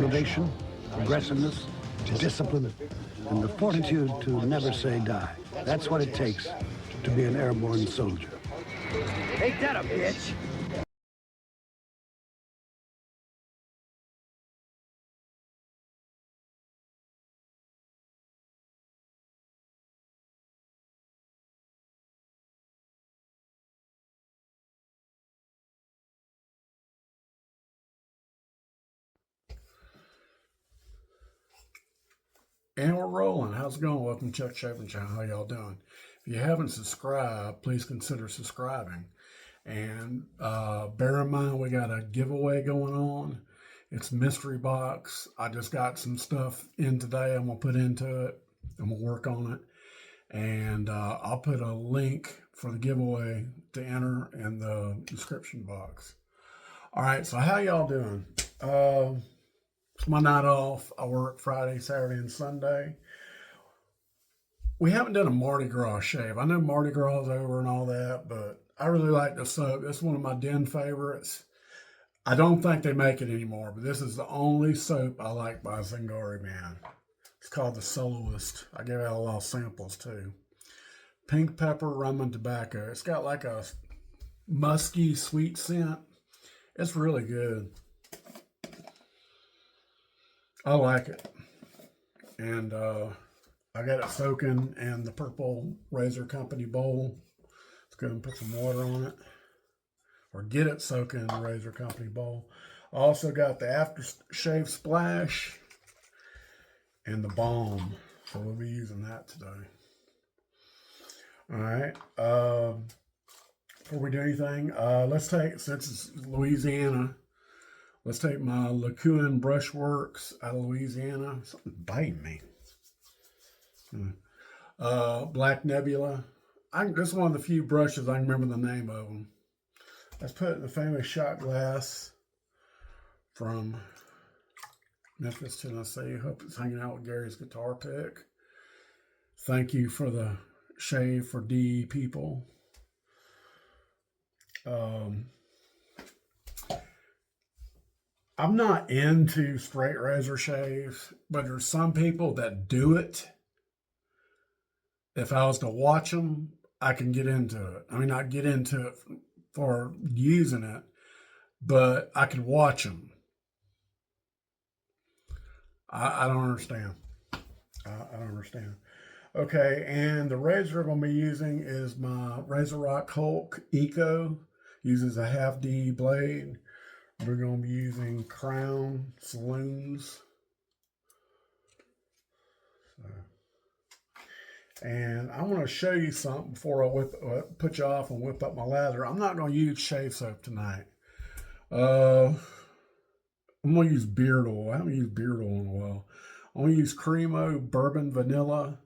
motivation, aggressiveness, discipline, and the fortitude to never say die. That's what it takes to be an airborne soldier. Ain't that a bitch? And we're rolling. How's it going? Welcome to Chuck Chapin Channel. How y'all doing? If you haven't subscribed, please consider subscribing. And bear in mind, we got a giveaway going on. It's mystery box. I just got some stuff in today. I'm going to put into it. I'm going to work on it. And I'll put a link for the giveaway to enter in the description box. All right, so how y'all doing? It's my night off. I work Friday, Saturday, and Sunday. We haven't done a Mardi Gras shave. I know Mardi Gras is over and all that, but I really like the soap. This is one of my den favorites. I don't think they make it anymore, but this is the only soap I like by Zingari Man. It's called the Soloist. I gave out a lot of samples too. Pink pepper, rum, and tobacco. It's got like a musky, sweet scent. It's really good. I like it. And I got it soaking in the purple Razor Company bowl. Let's go and put some water on it. Or get it soaking in the Razor Company bowl. I also got the aftershave splash and the balm. So we'll be using that today. All right. Before we do anything, let's take, since it's Louisiana, let's take my LeCuin Brushworks out of Louisiana. Something's biting me. Black Nebula. This is one of the few brushes I can remember the name of them. Let's put it in the famous shot glass from Memphis, Tennessee. Hope it's hanging out with Gary's guitar pick. Thank you for the shave for DE people. I'm not into straight razor shaves, but there's some people that do it. If I was to watch them, I can get into it. I mean, not get into it for using it, but I could watch them. I don't understand. I don't understand. Okay, and the razor I'm going to be using is my Razor Rock Hulk Eco. Uses a half D blade. We're going to be using Crown Saloons. And I want to show you something before I put you off and whip up my lather. I'm not going to use shave soap tonight. I'm going to use beard oil. I haven't used beard oil in a while. I'm going to use Cremo Bourbon Vanilla.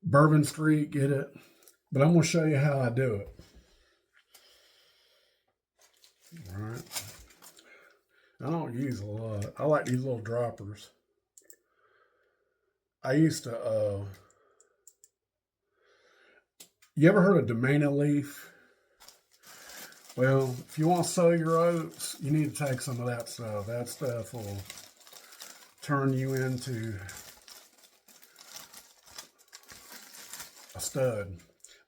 Bourbon Street, get it? But I'm going to show you how I do it. All right. I don't use a lot. I like these little droppers. I used to, you ever heard of Domena leaf? Well, if you want to sow your oats, you need to take some of that stuff. That stuff will turn you into a stud.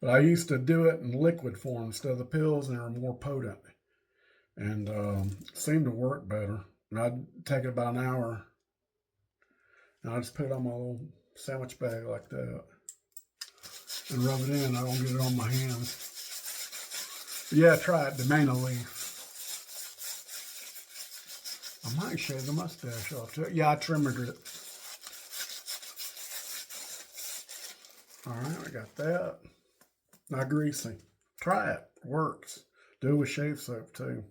But I used to do it in liquid form instead of the pills, and they were more potent. And seemed to work better. And I'd take it about an hour. And I just put it on my little sandwich bag like that. And rub it in. I don't get it on my hands. But yeah, try it. Domena leaf. I might shave the mustache off too. Yeah, I trimmed it. All right, I got that. Not greasy. Try it. Works. Do it with shave soap too.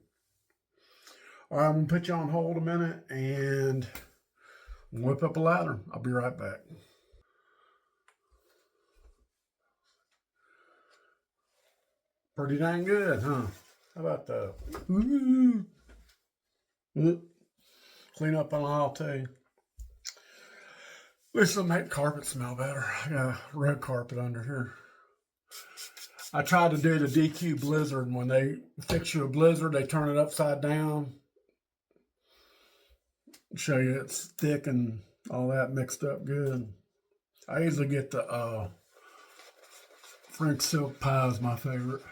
All right, I'm going to put you on hold a minute and whip up a lather. I'll be right back. Pretty dang good, huh? How about that? Clean up on aisle two. This will make the carpet smell better. I got a rug carpet under here. I tried to do the DQ Blizzard. When they fix you a Blizzard, they turn it upside down. show you it's thick and all that mixed up good. I usually get the French silk pie is my favorite.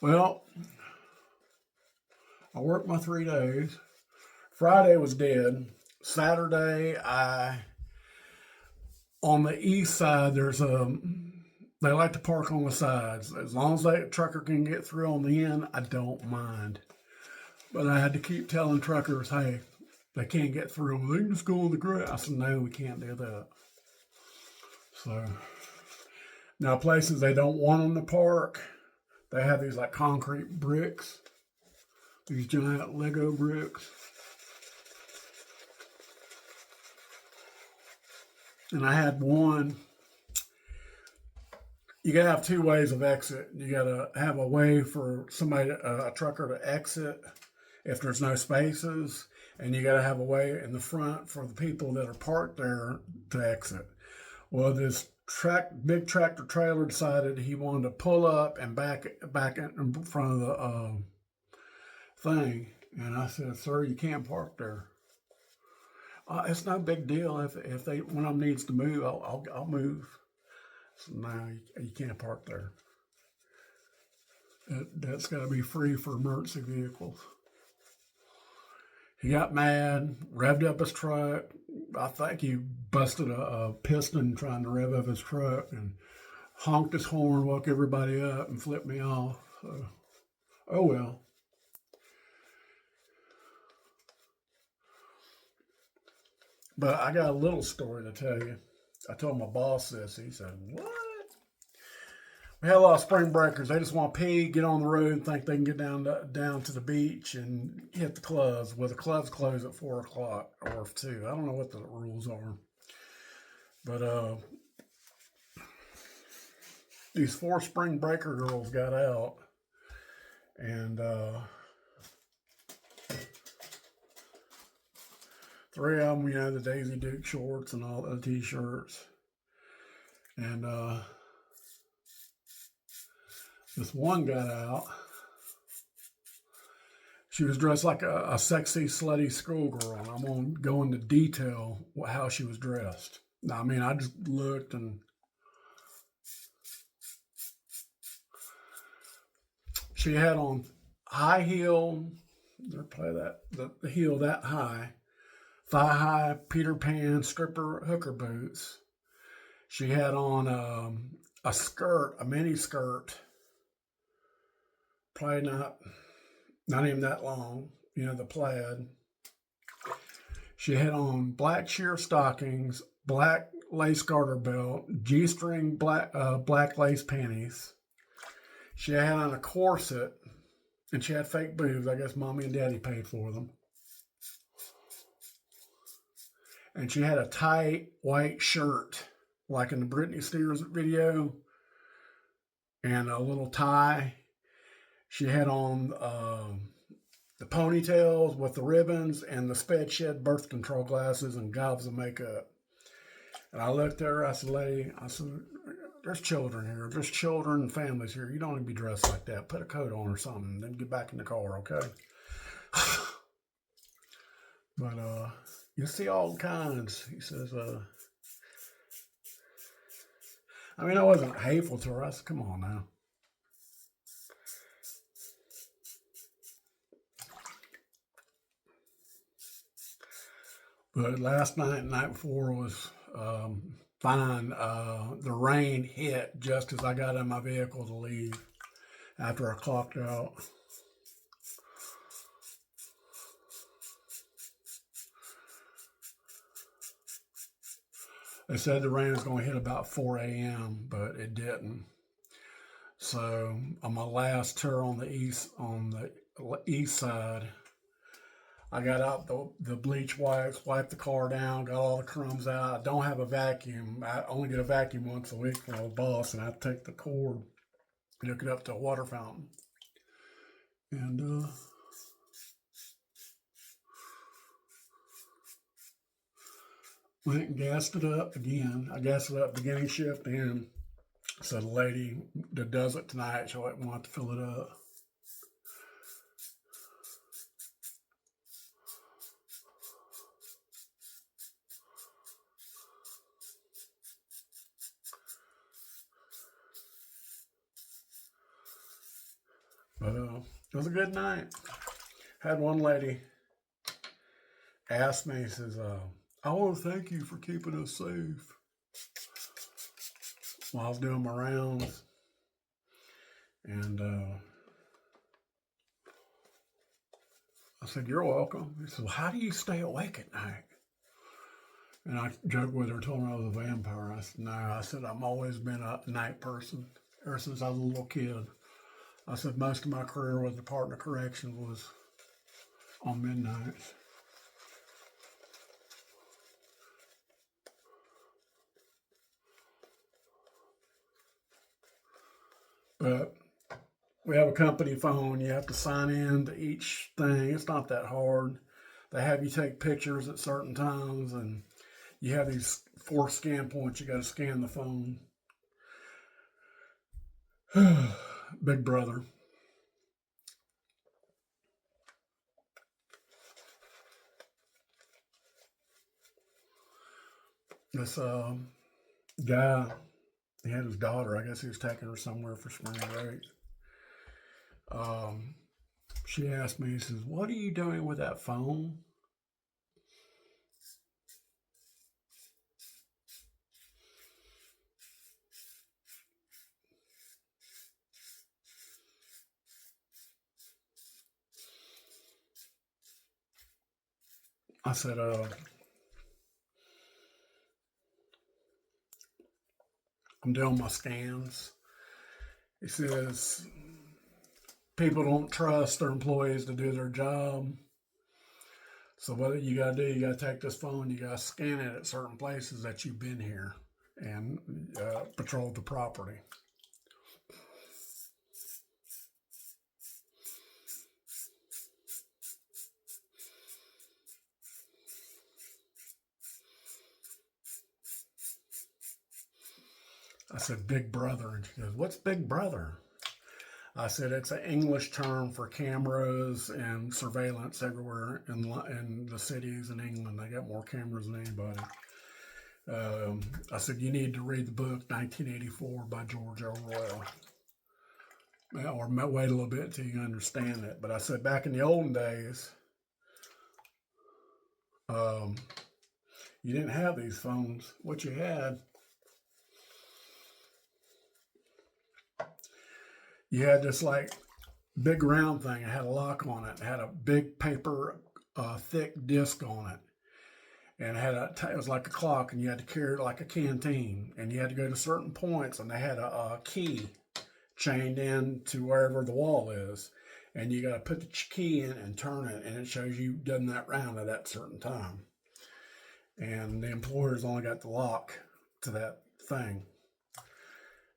Well, I worked my 3 days. Friday was dead. Saturday, on the east side, they like to park on the sides. As long as that trucker can get through on the end, I don't mind. But I had to keep telling truckers, hey, they can't get through. They can just go on the grass. I said, no, we can't do that. So, now places they don't want them to park, they have these like concrete bricks, these giant Lego bricks. And I had one. You gotta have 2 ways of exit. You gotta have a way for somebody, a trucker, to exit if there's no spaces, and you gotta have a way in the front for the people that are parked there to exit. Well, this big tractor trailer decided he wanted to pull up and back in front of the thing, and I said, "Sir, you can't park there." It's no big deal if one of them needs to move, I'll move. So no, you can't park there. That's got to be free for emergency vehicles. He got mad, revved up his truck. I think he busted a piston trying to rev up his truck and honked his horn, woke everybody up, and flipped me off. So, oh well. But I got a little story to tell you. I told my boss this. He said, "What? We had a lot of spring breakers. They just want to pee, get on the road, and think they can get down to the beach and hit the clubs. Well, the clubs close at 4 o'clock or 2. I don't know what the rules are. But these 4 spring breaker girls got out, and 3 of them, the Daisy Duke shorts and all the t-shirts. And this one got out. She was dressed like a sexy, slutty schoolgirl. And I'm going to go into detail how she was dressed. I mean, I just looked and she had on high heel, play that, the heel that high, thigh high Peter Pan stripper hooker boots. She had on a skirt, a mini skirt, probably not even that long, the plaid. She had on black sheer stockings, black lace garter belt, G-string black lace panties. She had on a corset, and she had fake boobs. I guess mommy and daddy paid for them. And she had a tight white shirt, like in the Britney Spears video, and a little tie. She had on the ponytails with the ribbons and the sped shed birth control glasses and gobs of makeup. And I looked at her, I said, "Lady," I said, "there's children here. There's children and families here. You don't need to be dressed like that. Put a coat on or something, then get back in the car, okay?" But you see all kinds. He says, I mean, I wasn't hateful to her. I said, "Come on now." But last night and night before was fine. The rain hit just as I got in my vehicle to leave after I clocked out. They said the rain was going to hit about 4 a.m., but it didn't. So on my last tour on the east side, I got out the bleach wipes, wiped the car down, got all the crumbs out. I don't have a vacuum. I only get a vacuum once a week from my boss, and I take the cord and hook it up to a water fountain. And went and gassed it up again. I gassed it up beginning shift and So the lady that does it tonight, she'll want to fill it up. But it was a good night. Had one lady ask me, says, I want to thank you for keeping us safe while I was doing my rounds. And I said, you're welcome. He said, well, how do you stay awake at night? And I joked with her, told her I was a vampire. I said, no. I said, I've always been a night person ever since I was a little kid. I said, most of my career with the Department of Corrections was on midnights. But we have a company phone. You have to sign in to each thing. It's not that hard. They have you take pictures at certain times, and you have these 4 scan points. You got to scan the phone. Big brother. This guy, he had his daughter. I guess he was taking her somewhere for spring break. She asked me, he says, what are you doing with that phone? I said, I'm doing my scans. He says, people don't trust their employees to do their job. So what you got to do, you got to take this phone, you got to scan it at certain places that you've been here and patrol the property. I said, Big Brother. And she goes, what's Big Brother? I said, it's an English term for cameras and surveillance everywhere in the cities in England. They got more cameras than anybody. I said, you need to read the book 1984 by George Orwell. Or wait a little bit until you understand it. But I said, back in the olden days, you didn't have these phones. What you had, you had this like big round thing. It had a lock on it. It had a big paper, thick disc on it. And it was like a clock, and you had to carry it like a canteen. And you had to go to certain points, and they had a key chained in to wherever the wall is. And you got to put the key in and turn it, and it shows you done that round at that certain time. And the employers only got the lock to that thing.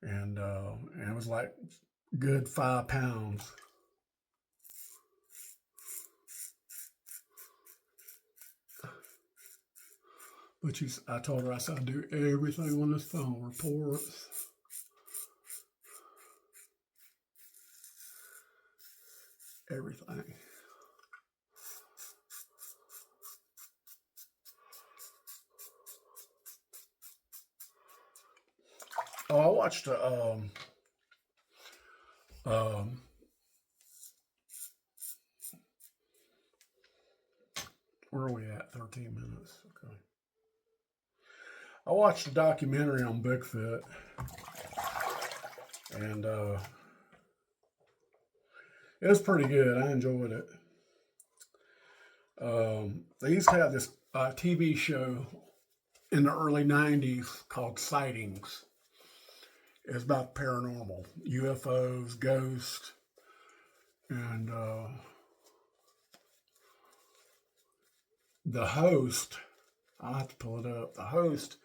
And it was like good 5 pounds. But I told her, I said, I do everything on this phone, reports. Everything. Oh, I watched where are we at? 13 minutes. Okay. I watched a documentary on Bigfoot, and it was pretty good. I enjoyed it. They used to have this TV show in the early 90s called Sightings. It was about paranormal, UFOs, ghosts, and the host, I'll have to pull it up, the host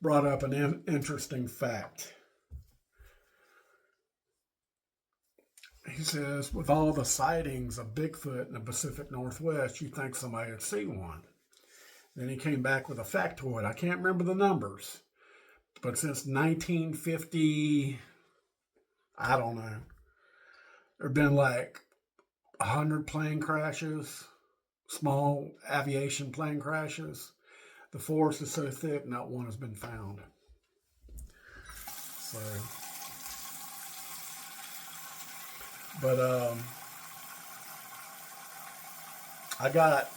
brought up an interesting fact. He says, with all the sightings of Bigfoot in the Pacific Northwest, you think somebody would see one. Then he came back with a factoid. I can't remember the numbers, But since 1950, I don't know, there have been like 100 plane crashes, small aviation plane crashes. The forest is so thick, not one has been found. So, but I got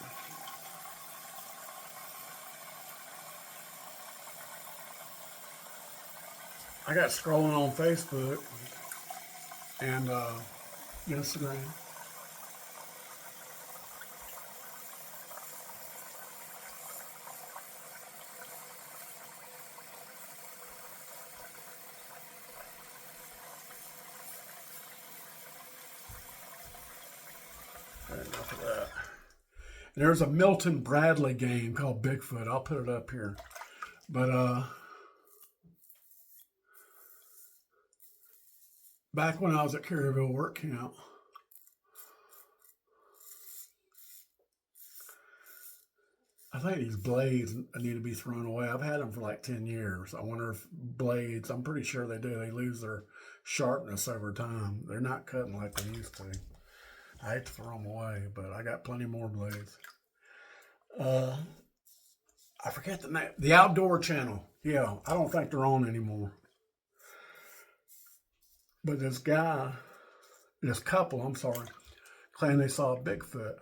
scrolling on Facebook and Instagram. Enough of that. There's a Milton Bradley game called Bigfoot. I'll put it up here. But back when I was at Caryville work camp, I think these blades need to be thrown away. I've had them for like 10 years. I wonder if blades, I'm pretty sure they do. They lose their sharpness over time. They're not cutting like they used to. I hate to throw them away, but I got plenty more blades. I forget the name. The Outdoor Channel. Yeah, I don't think they're on anymore. But this couple, I'm sorry, claim they saw a Bigfoot.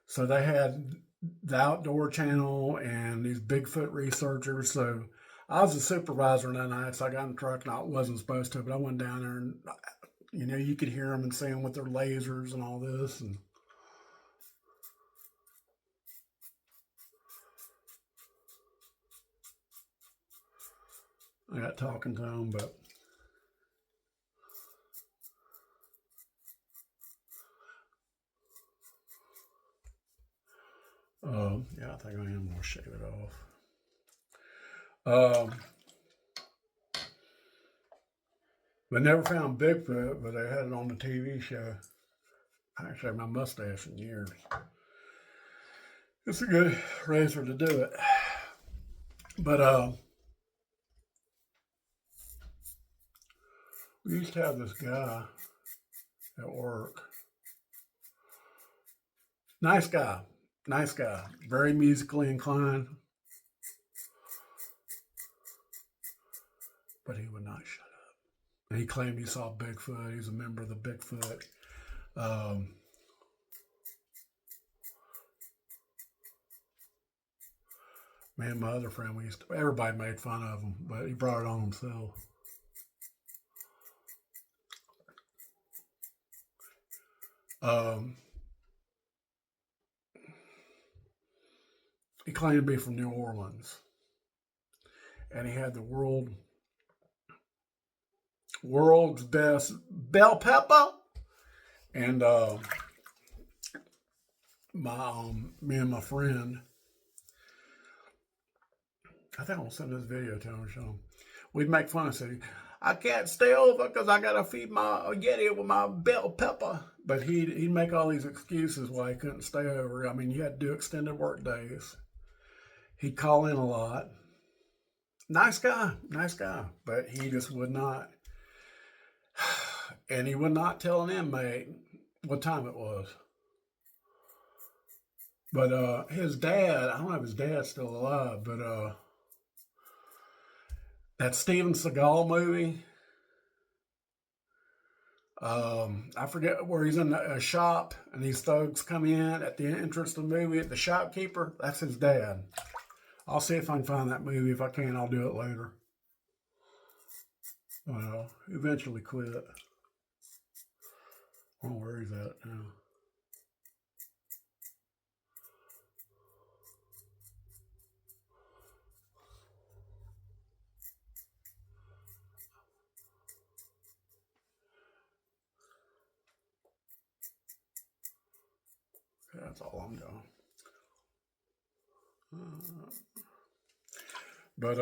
So they had the Outdoor Channel and these Bigfoot researchers. So I was a supervisor that night, so I got in the truck and I wasn't supposed to, but I went down there and, you could hear them and see them with their lasers and all this. And I got talking to them, but yeah, I think I am going to shave it off. They never found Bigfoot, but they had it on the TV show. I actually have my mustache in years. It's a good razor to do it. But we used to have this guy at work. Nice guy. Very musically inclined. But he would not shut up. And he claimed he saw Bigfoot. He's a member of the Bigfoot. Me and my other friend, everybody made fun of him, but he brought it on himself. He claimed to be from New Orleans. And he had the world's best bell pepper. And me and my friend, I think I'll send this video to him or show him. We'd make fun of it. I can't stay over because I gotta feed my Yeti with my bell pepper. But he'd make all these excuses why he couldn't stay over. I mean, you had to do extended work days. He'd call in a lot. Nice guy, but he just would not. And he would not tell an inmate what time it was. But his dad, I don't know if his dad's still alive, but that Steven Seagal movie, I forget where he's in a shop and these thugs come in at the entrance of the movie at the shopkeeper. That's his dad. I'll see if I can find that movie. If I can, I'll do it later. Eventually quit. I don't know where he's at now. That's all I'm doing. But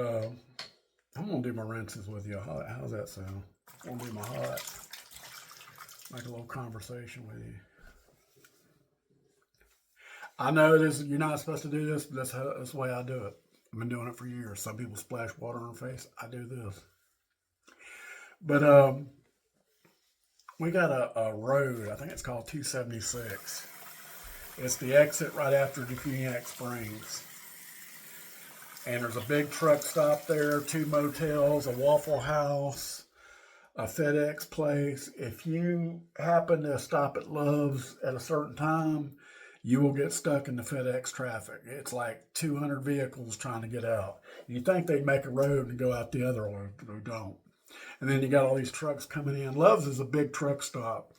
I'm gonna do my rinses with you. How's that sound? I'm gonna do my hot. Make a little conversation with you. I know this. You're not supposed to do this, but that's the way I do it. I've been doing it for years. Some people splash water on their face. I do this. But we got a road. I think it's called 276. It's the exit right after Defuniak Springs. And there's a big truck stop there, 2 motels, a Waffle House, a FedEx place. If you happen to stop at Love's at a certain time, you will get stuck in the FedEx traffic. It's like 200 vehicles trying to get out. You'd think they'd make a road and go out the other one, but they don't. And then you got all these trucks coming in. Love's is a big truck stop.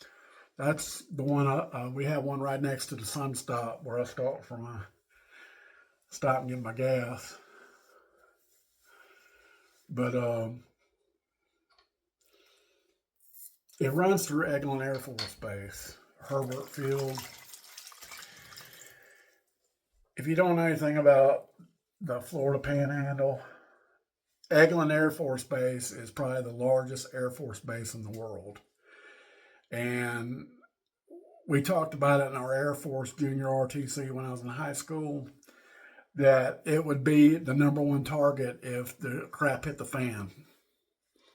That's the one, we have one right next to the Sun Stop where I stop for my stop and get my gas. But it runs through Eglin Air Force Base, Herbert Field. If you don't know anything about the Florida Panhandle, Eglin Air Force Base is probably the largest Air Force base in the world. And we talked about it in our Air Force Junior RTC when I was in high school, that it would be the #1 target if the crap hit the fan,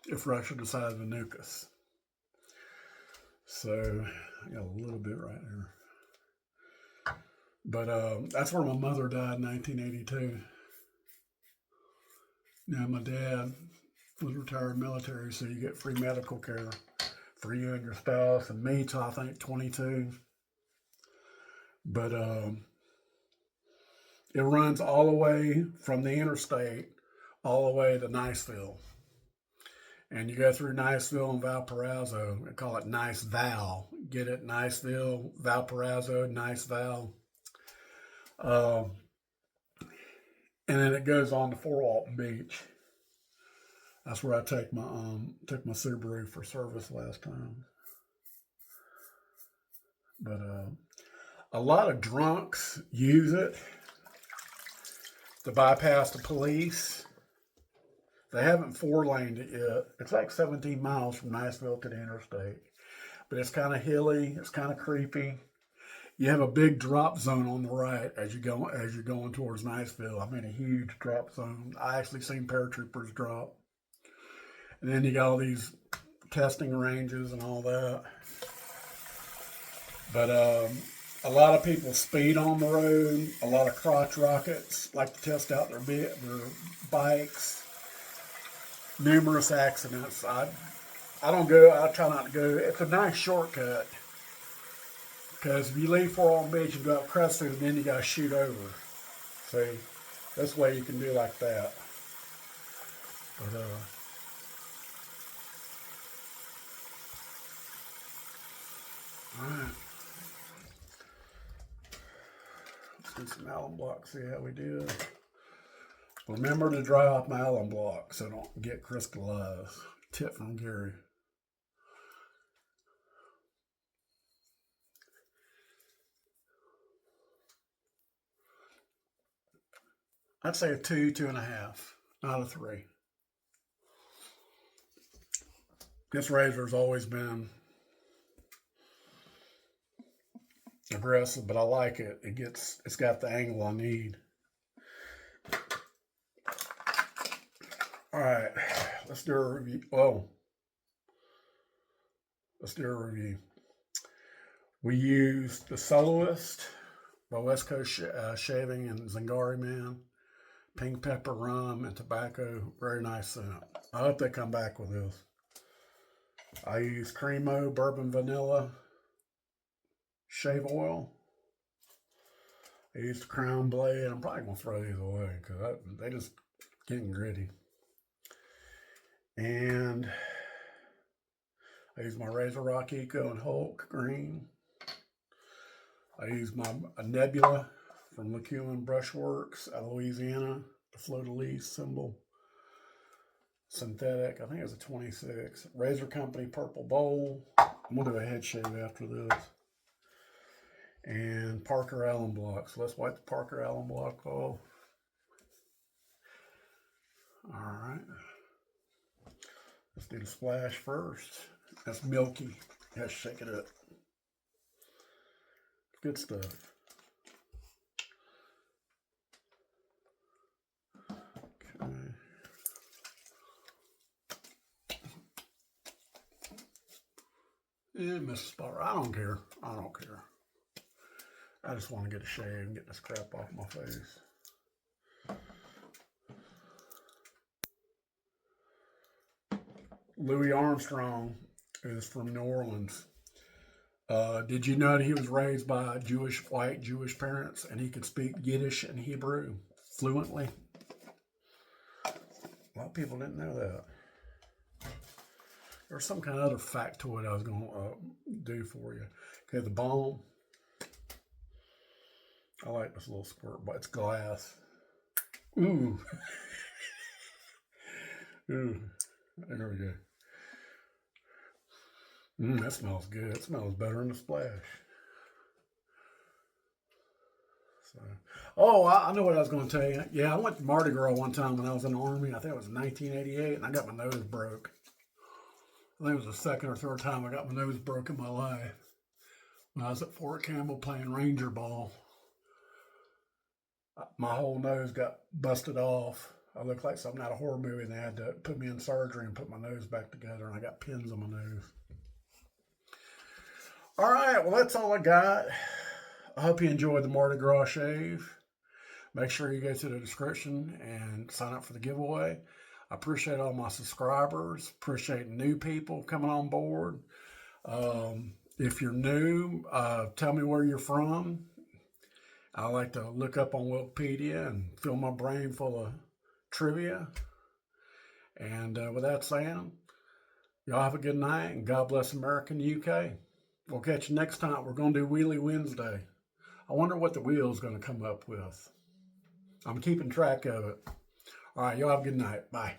if Russia decided to nuke us. So I got a little bit right here. But that's where my mother died in 1982. Now, my dad was retired military, so you get free medical care for you and your spouse and me till I think 22. But it runs all the way from the interstate all the way to Niceville. And you go through Niceville and Valparaiso. They call it Nice Val. Get it? Niceville, Valparaiso, Nice Val. And then it goes on to Fort Walton Beach. That's where I took my Subaru for service last time. But a lot of drunks use it to bypass the police. They haven't 4-laned it yet. It's like 17 miles from Niceville to the interstate. But it's kind of hilly. It's kind of creepy. You have a big drop zone on the right as you're going towards Niceville. I mean, a huge drop zone. I actually seen paratroopers drop. And then you got all these testing ranges and all that. But a lot of people speed on the road. A lot of crotch rockets like to test out their bikes. Numerous accidents. I don't go. I try not to go. It's a nice shortcut. Because if you leave Fort Walton Beach and go up Crescent, then you got to shoot over. See, this way you can do like that. But alright. Let's do some alum blocks, see how we do. Remember to dry off my alum block so I don't get crystallized. Tip from Gary. I'd say a 2, 2.5, not a 3. This razor's always been aggressive, but I like it. It's got the angle I need. All right, let's do a review. Let's do a review. We used the Soloist by West Coast Shaving and Zingari Man. Pink pepper, rum, and tobacco. Very nice scent. I hope they come back with this. I use Cremo, bourbon vanilla, shave oil. I used the Crown Blade. I'm probably going to throw these away because they just getting gritty. And I use my Razor Rock Eco and Hulk Green. I use my Nebula from LeCuin Brushworks out of Louisiana, the fleur-de-lis symbol. Synthetic, I think it was a 26. Razor Company Purple Bowl. I'm going to do a head shave after this. And Parker Allen Block. So let's wipe the Parker Allen Block off. All right. Let's do the splash first. That's milky. Let's shake it up. Good stuff. Okay. Miss Spar. I don't care. I don't care. I just want to get a shave and get this crap off my face. Louis Armstrong is from New Orleans. Did you know that he was raised by white Jewish parents and he could speak Yiddish and Hebrew fluently? A lot of people didn't know that. There's some kind of other factoid I was going to do for you. Okay, the balm. I like this little squirt, but it's glass. Ooh. Ooh. There we go. That smells good. It smells better than the splash. So, oh, I know what I was going to tell you. Yeah, I went to Mardi Gras one time when I was in the Army. I think it was 1988, and I got my nose broke. I think it was the second or third time I got my nose broke in my life. When I was at Fort Campbell playing Ranger ball, my whole nose got busted off. I looked like something out of a horror movie, and they had to put me in surgery and put my nose back together, and I got pins on my nose. All right, well, that's all I got. I hope you enjoyed the Mardi Gras shave. Make sure you go to the description and sign up for the giveaway. I appreciate all my subscribers. Appreciate new people coming on board. If you're new, tell me where you're from. I like to look up on Wikipedia and fill my brain full of trivia. And with that saying, y'all have a good night, and God bless America and the UK. We'll catch you next time. We're going to do Wheelie Wednesday. I wonder what the wheel's going to come up with. I'm keeping track of it. All right, y'all have a good night. Bye.